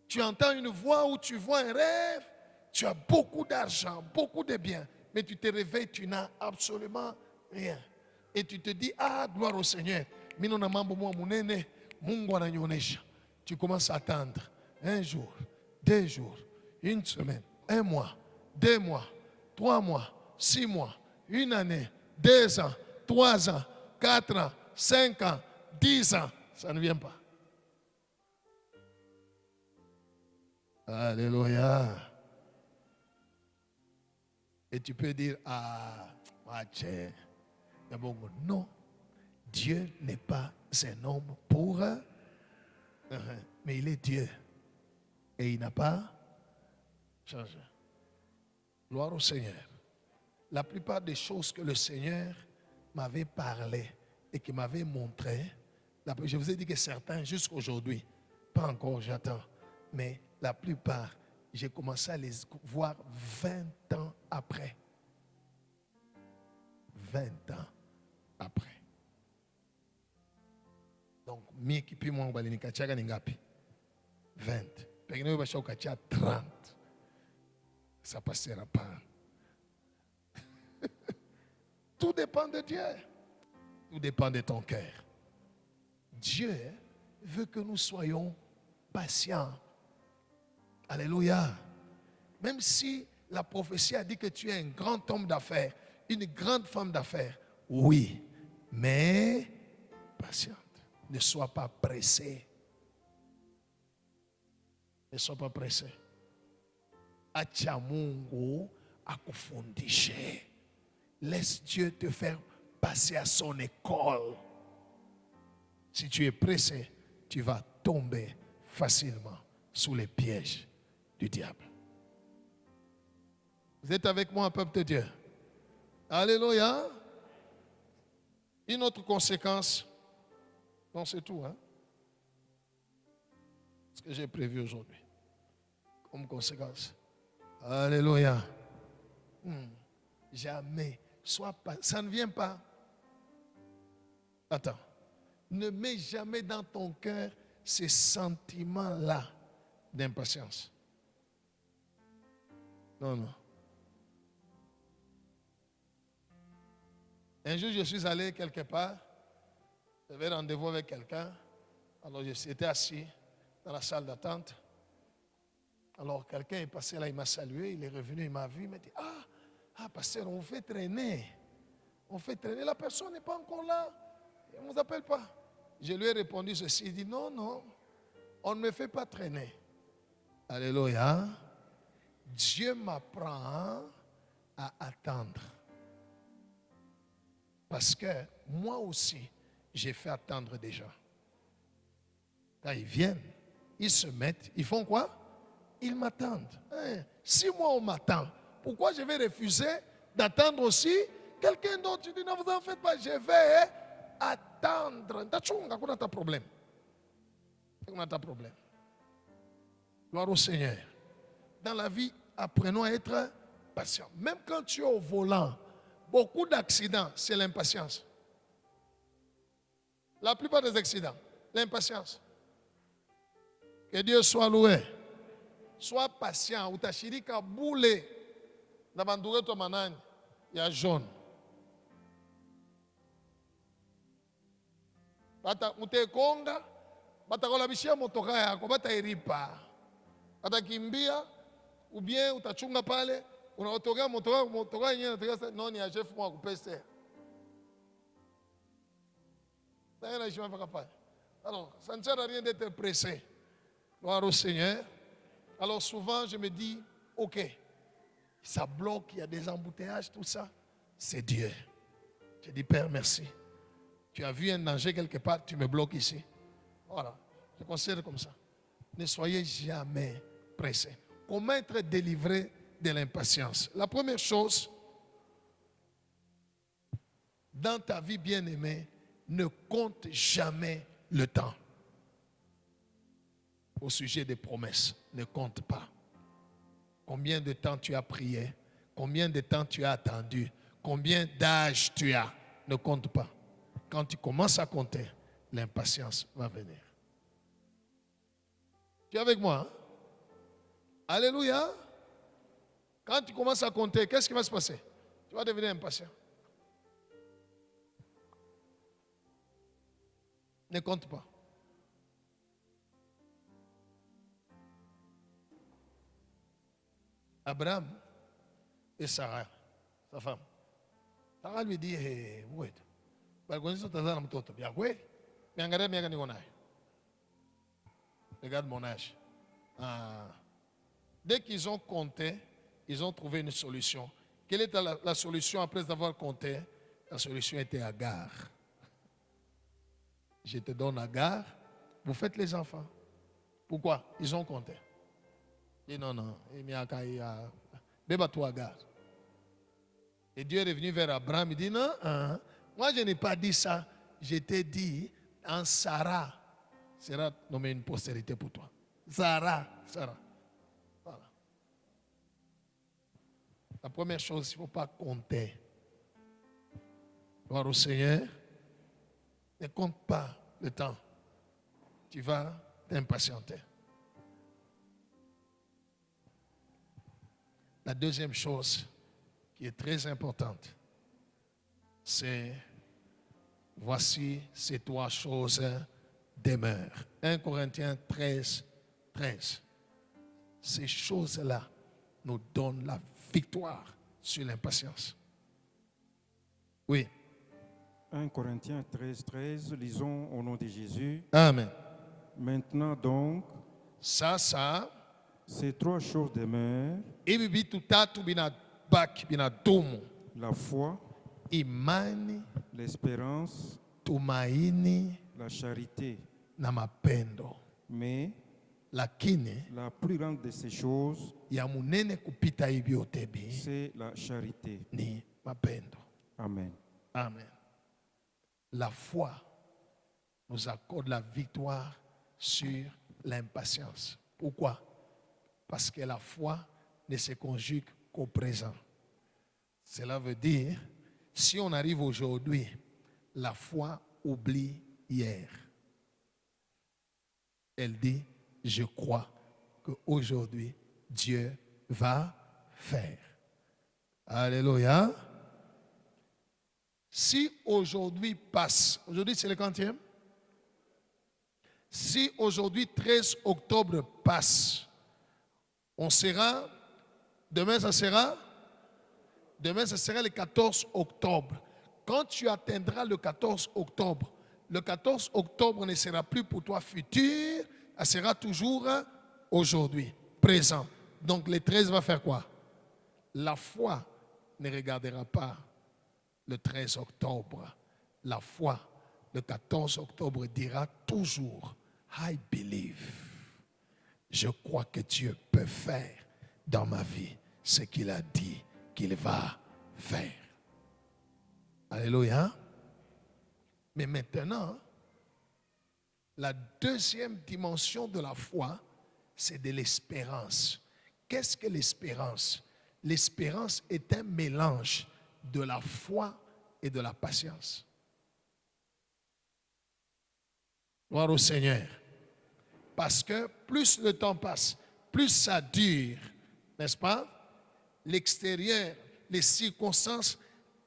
tu entends une voix ou tu vois un rêve, tu as beaucoup d'argent, beaucoup de biens, mais tu te réveilles, tu n'as absolument rien. Et tu te dis, ah, gloire au Seigneur. Tu commences à attendre 1 jour, 2 jours, 1 semaine, 1 mois, 2 mois, 3 mois, 6 mois, 1 année, 2 ans, 3 ans, 4 ans, 5 ans, 10 ans. Ça ne vient pas. Alléluia. Et tu peux dire, ah, non, Dieu n'est pas un homme pour, mais il est Dieu. Et il n'a pas changé. Gloire au Seigneur. La plupart des choses que le Seigneur m'avait parlé et qui m'avait montré, je vous ai dit que certains, jusqu'aujourd'hui, pas encore, j'attends, mais la plupart, j'ai commencé à les voir 20 ans après. 20 ans après. Donc, mi qui puis moi, on va les kachaga n'ingapi. 20. Pegno va chau kacha 30. ça ne passera pas. Tout dépend de Dieu. Tout dépend de ton cœur. Dieu veut que nous soyons patients. Alléluia. Même si la prophétie a dit que tu es un grand homme d'affaires, une grande femme d'affaires, oui, mais patiente. Ne sois pas pressé. Ne sois pas pressé. Acha Mungu akufundishe. Laisse Dieu te faire passer à son école. Si tu es pressé, tu vas tomber facilement sous les pièges du diable. Vous êtes avec moi, peuple de Dieu? Alléluia. Une autre conséquence, non, c'est tout, hein? Ce que j'ai prévu aujourd'hui comme conséquence. Alléluia. Jamais. Sois pas, ça ne vient pas. Attends. Ne mets jamais dans ton cœur ces sentiments-là d'impatience. Non, non. Un jour, je suis allé quelque part. J'avais rendez-vous avec quelqu'un. Alors, j'étais assis dans la salle d'attente. Alors, quelqu'un est passé là, il m'a salué. Il est revenu, il m'a vu. Il m'a dit, pasteur, on fait traîner. On fait traîner. La personne n'est pas encore là. On ne vous appelle pas. Je lui ai répondu ceci. Il dit, non, non. On ne me fait pas traîner. Alléluia. Dieu m'apprend à attendre. Parce que moi aussi, j'ai fait attendre des gens. Quand ils viennent, ils se mettent, ils font quoi? Ils m'attendent. Si moi on m'attend, pourquoi je vais refuser d'attendre aussi quelqu'un d'autre? Tu dis non, vous en faites pas, je vais attendre. On a ta problème. On a ta problème. Gloire au Seigneur. Dans la vie, apprenons à être patients. Même quand tu es au volant, beaucoup d'accidents, c'est l'impatience. La plupart des accidents, l'impatience. Que Dieu soit loué. Sois patient. Utashirika boule. Na bandure to manani. Ya jaune. Bata utekonga. Bata kolabishia motoka yako. Bata iripa. Bata kimbia. Ou bien utachunga pale. Unaotokea motoka yenyewe natokea non ya chef mwa kupese. Alors, ça ne sert à rien d'être pressé. Gloire au Seigneur. Alors souvent, je me dis, ok, ça bloque, il y a des embouteillages, tout ça. C'est Dieu. Je dis, Père, merci. Tu as vu un danger quelque part, tu me bloques ici. Voilà, je considère comme ça. Ne soyez jamais pressés. Comment être délivré de l'impatience? La première chose, dans ta vie bien-aimée, ne compte jamais le temps. Au sujet des promesses, ne compte pas. Combien de temps tu as prié? Combien de temps tu as attendu? Combien d'âge tu as? Ne compte pas. Quand tu commences à compter, l'impatience va venir. Tu es avec moi? Hein? Alléluia. Quand tu commences à compter, qu'est-ce qui va se passer? Tu vas devenir impatient. Ne compte pas. Abraham et Sarah, sa femme. Sarah lui dit, hey, wait. Regarde mon âge. Dès qu'ils ont compté, ils ont trouvé une solution. Quelle était la solution après avoir compté? La solution était Agar. Je te donne Agar, vous faites les enfants. Pourquoi? Ils ont compté. Il dit non, non, béba-toi Agar. Et Dieu est revenu vers Abraham, il dit non, moi je n'ai pas dit ça, je t'ai dit, en Sarah sera nommée une postérité pour toi. Sarah. Voilà. La première chose, il ne faut pas compter. Gloire au Seigneur. Ne compte pas le temps. Tu vas t'impatienter. La deuxième chose qui est très importante, c'est voici ces trois choses demeurent. 1 Corinthiens 13, 13. Ces choses-là nous donnent la victoire sur l'impatience. Oui. 1 Corinthiens 13, 13, lisons au nom de Jésus. Amen. Maintenant donc, Ça, ces trois choses demeurent, ibibi tutatu binabaki binadumu: la foi, imani, l'espérance, tumaini la charité. na mapendo. Mais Lakini la plus grande de ces choses, ya munene kupita hivi yote bi c'est la charité. ni mapendo. Amen. Amen. La foi nous accorde la victoire sur l'impatience. Pourquoi? Parce que la foi ne se conjugue qu'au présent. Cela veut dire, si on arrive aujourd'hui, la foi oublie hier. Elle dit, je crois qu'aujourd'hui, Dieu va faire. Alléluia. Si aujourd'hui passe, aujourd'hui c'est le quantième? Si aujourd'hui 13 octobre passe, on sera, demain ça sera le 14 octobre. Quand tu atteindras le 14 octobre ne sera plus pour toi futur, elle sera toujours aujourd'hui, présent. Donc le 13 va faire quoi? La foi ne regardera pas le 13 octobre. La foi, le 14 octobre, dira toujours, I believe. Je crois que Dieu peut faire dans ma vie ce qu'il a dit qu'il va faire. Alléluia. Mais maintenant, la deuxième dimension de la foi, c'est de l'espérance. Qu'est-ce que l'espérance? L'espérance est un mélange de la foi et de la patience. Gloire au Seigneur. Parce que plus le temps passe, plus ça dure, n'est-ce pas? L'extérieur, les circonstances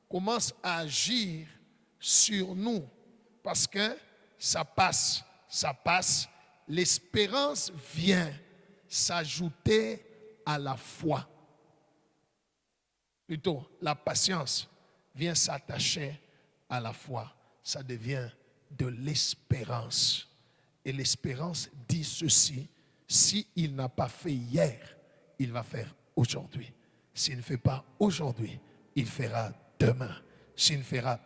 commencent à agir sur nous. Parce que ça passe. L'espérance vient s'ajouter à la foi. Plutôt, la patience vient s'attacher à la foi. Ça devient de l'espérance. Et l'espérance dit ceci: s'il n'a pas fait hier, il va faire aujourd'hui. S'il ne fait pas aujourd'hui, il fera demain. S'il ne fera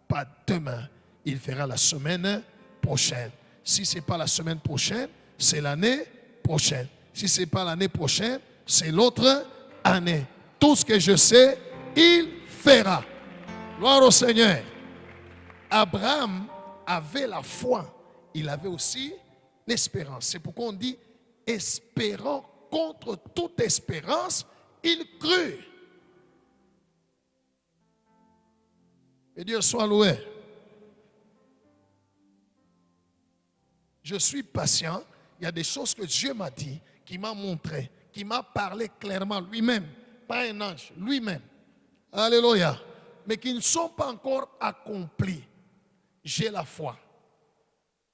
pas demain, il fera la semaine prochaine. Si ce n'est pas la semaine prochaine, c'est l'année prochaine. Si ce n'est pas l'année prochaine, c'est l'autre année. Tout ce que je sais, il fera. Gloire au Seigneur. Abraham avait la foi. Il avait aussi l'espérance. C'est pourquoi on dit, espérant contre toute espérance, il crut. Et Dieu soit loué. Je suis patient. Il y a des choses que Dieu m'a dit, qui m'a montré, qui m'a parlé clairement lui-même, pas un ange, lui-même. Alléluia. Mais qui ne sont pas encore accomplies. J'ai la foi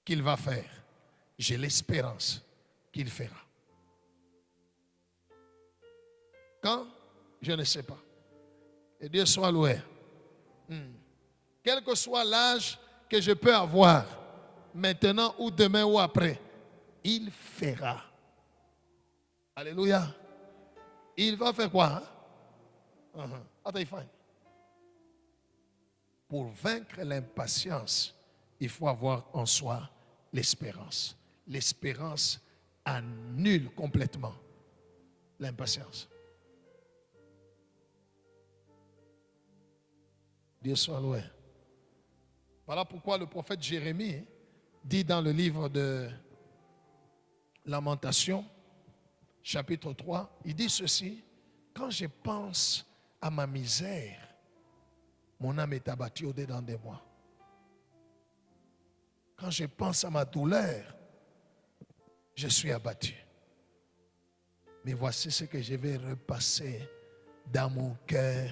qu'il va faire. J'ai l'espérance qu'il fera. Quand? Je ne sais pas. Et Dieu soit loué. Quel que soit l'âge que je peux avoir, maintenant ou demain ou après, il fera. Alléluia. Il va faire quoi? Pour vaincre l'impatience, il faut avoir en soi l'espérance. L'espérance annule complètement l'impatience. Dieu soit loué. Voilà pourquoi le prophète Jérémie dit dans le livre de Lamentation, chapitre 3, il dit ceci: quand je pense à ma misère, mon âme est abattue au-dedans de moi. Quand je pense à ma douleur, je suis abattu. Mais voici ce que je vais repasser dans mon cœur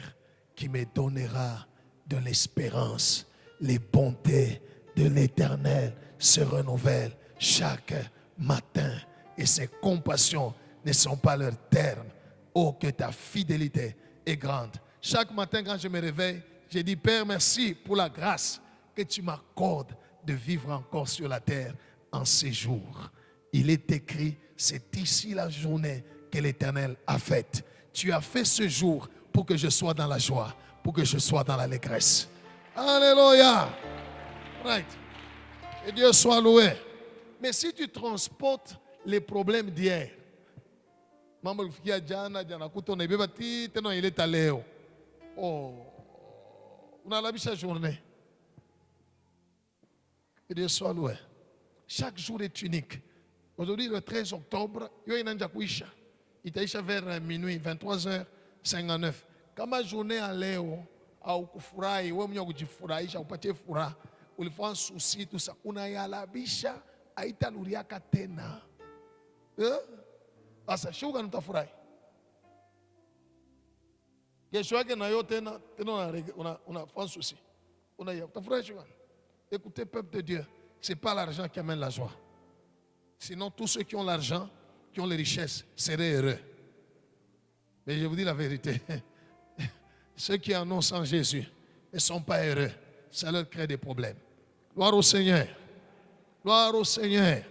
qui me donnera de l'espérance. Les bontés de l'Éternel se renouvellent chaque matin et ses compassions ne sont pas leur terme. Oh, que ta fidélité est grande. Chaque matin quand je me réveille, je dis Père, merci pour la grâce que tu m'accordes de vivre encore sur la terre en ces jours. Il est écrit, c'est ici la journée que l'Éternel a faite. Tu as fait ce jour pour que je sois dans la joie, pour que je sois dans l'allégresse. Alléluia. Right. Et Dieu soit loué. Mais si tu transportes les problèmes d'hier, mambo kufikia jana kuta unaibeba tena ileta leo. Oh, unalabisha journée. Que Dieu soit loué. Chaque jour est unique. Aujourd'hui, le 13 octobre, il y a une kuisha. Itaisha vers minuit, 23h59. Kama journée à leo, au kufurahi, wewe mwenyewe kujifurahisha, upatie furaha, ulifanya susi tu sa unayalabisha, haitanuriaka tena. Sasa shuka nitafurahi. Kesho yake na yote tena unafanya susi. Utafurahi shuka. Écoutez, peuple de Dieu, ce n'est pas l'argent qui amène la joie. Sinon, tous ceux qui ont l'argent, qui ont les richesses, seraient heureux. Mais je vous dis la vérité. Ceux qui en ont sans Jésus ne sont pas heureux. Ça leur crée des problèmes. Gloire au Seigneur. Gloire au Seigneur.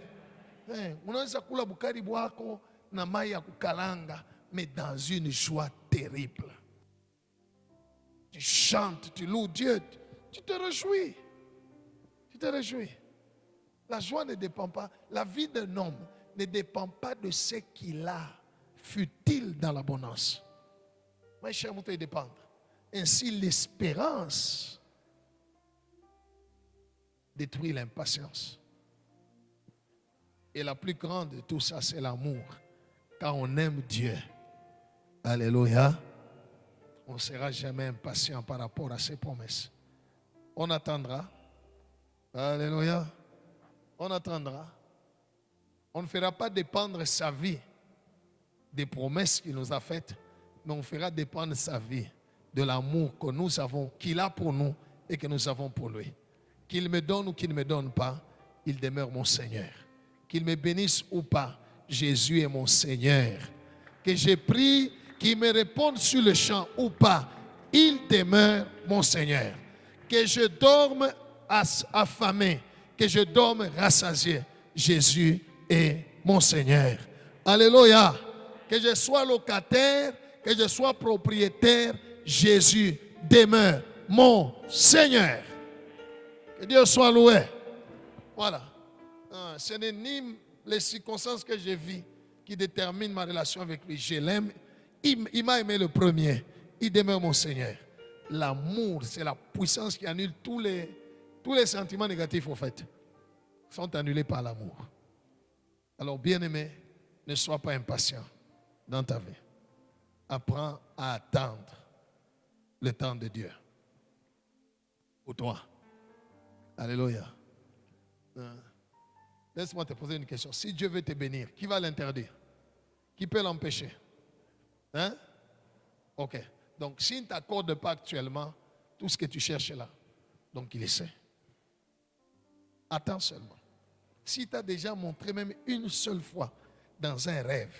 Unaweza kula bukari bwako na mai ya kukalanga, mais dans une joie terrible. Tu chantes, tu loues Dieu, tu te réjouis. Tu te réjouis. La joie ne dépend pas, la vie d'un homme ne dépend pas de ce qu'il a, fut-il dans l'abondance. Mais cher mouton dépend. Ainsi, l'espérance détruit l'impatience. Et la plus grande de tout ça, c'est l'amour. Quand on aime Dieu, alléluia, on ne sera jamais impatient par rapport à ses promesses. On attendra. Alléluia. On attendra. On ne fera pas dépendre sa vie des promesses qu'il nous a faites, mais on fera dépendre sa vie de l'amour que nous avons, qu'il a pour nous et que nous avons pour lui. Qu'il me donne ou qu'il ne me donne pas, il demeure mon Seigneur. Qu'il me bénisse ou pas, Jésus est mon Seigneur. Que j'ai pris, qu'il me réponde sur le champ ou pas, il demeure mon Seigneur. Que je dorme affamé, que je dorme rassasié, Jésus est mon Seigneur. Alléluia. Que je sois locataire, que je sois propriétaire, Jésus demeure mon Seigneur. Que Dieu soit loué. Voilà. Ce n'est ni les circonstances que je vis qui déterminent ma relation avec lui. Je l'aime. Il m'a aimé le premier. Il demeure mon Seigneur. L'amour, c'est la puissance qui annule tous les sentiments négatifs, au fait, sont annulés par l'amour. Alors, bien-aimé, ne sois pas impatient dans ta vie. Apprends à attendre le temps de Dieu pour toi. Alléluia. Laisse-moi te poser une question. Si Dieu veut te bénir, qui va l'interdire? Qui peut l'empêcher? Hein? Ok. Donc, s'il ne t'accorde pas actuellement tout ce que tu cherches là, donc il essaie. Attends seulement. Si tu as déjà montré même une seule fois dans un rêve,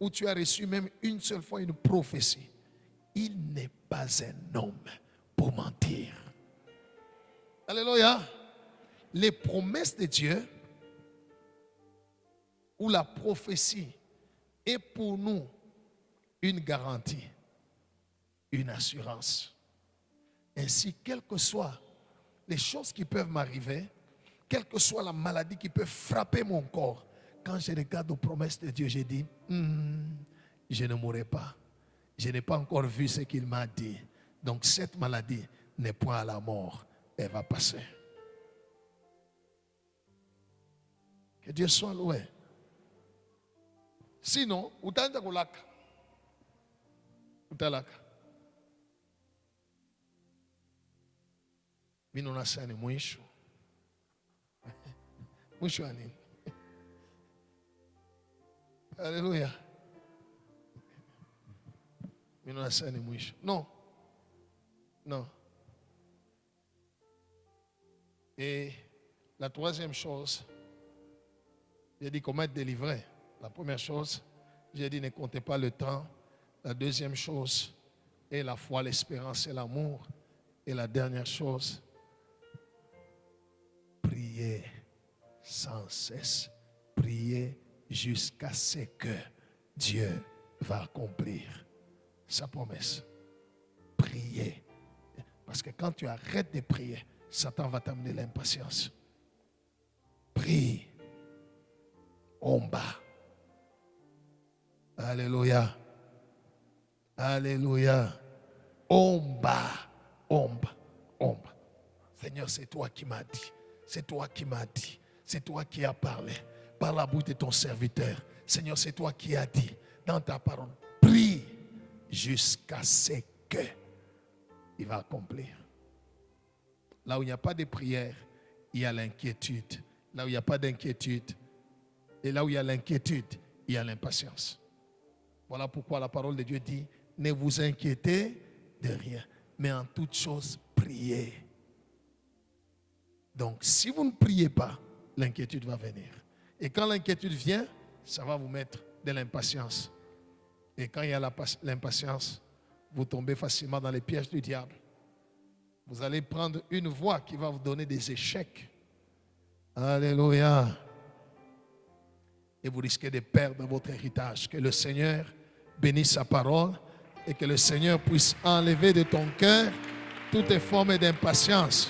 où tu as reçu même une seule fois une prophétie, il n'est pas un homme pour mentir. Alléluia. Les promesses de Dieu ou la prophétie est pour nous une garantie, une assurance. Ainsi, quelles que soient les choses qui peuvent m'arriver, quelle que soit la maladie qui peut frapper mon corps, quand je regarde aux promesses de Dieu, je dis, je ne mourrai pas. Je n'ai pas encore vu ce qu'il m'a dit. Donc cette maladie n'est point à la mort. Elle va passer. Que Dieu soit loué. Sinon, utaenda kulaka. Utalaka. Mimi nasema ni mwisho. Mwisho wa nini? Alléluia. Non. Non. Et la troisième chose, j'ai dit comment être délivré. La première chose, j'ai dit ne comptez pas le temps. La deuxième chose est la foi, l'espérance et l'amour. Et la dernière chose, priez sans cesse. Priez jusqu'à ce que Dieu va accomplir sa promesse. Priez. Parce que quand tu arrêtes de prier, Satan va t'amener l'impatience. Prie. Omba. Alléluia. Alléluia. Omba. Omba. Omba. Seigneur, c'est toi qui m'as dit. C'est toi qui m'as dit. C'est toi qui as parlé par la bouche de ton serviteur. Seigneur, c'est toi qui as dit dans ta parole. Prie jusqu'à ce que il va accomplir. Là où il n'y a pas de prière, il y a l'inquiétude. Là où il n'y a pas d'inquiétude, et là où il y a l'inquiétude, il y a l'impatience. Voilà pourquoi la parole de Dieu dit, ne vous inquiétez de rien, mais en toute chose, priez. Donc, si vous ne priez pas, l'inquiétude va venir. Et quand l'inquiétude vient, ça va vous mettre de l'impatience. Et quand il y a l'impatience, vous tombez facilement dans les pièges du diable. Vous allez prendre une voie qui va vous donner des échecs. Alléluia. Et vous risquez de perdre votre héritage. Que le Seigneur bénisse sa parole et que le Seigneur puisse enlever de ton cœur toutes les formes d'impatience.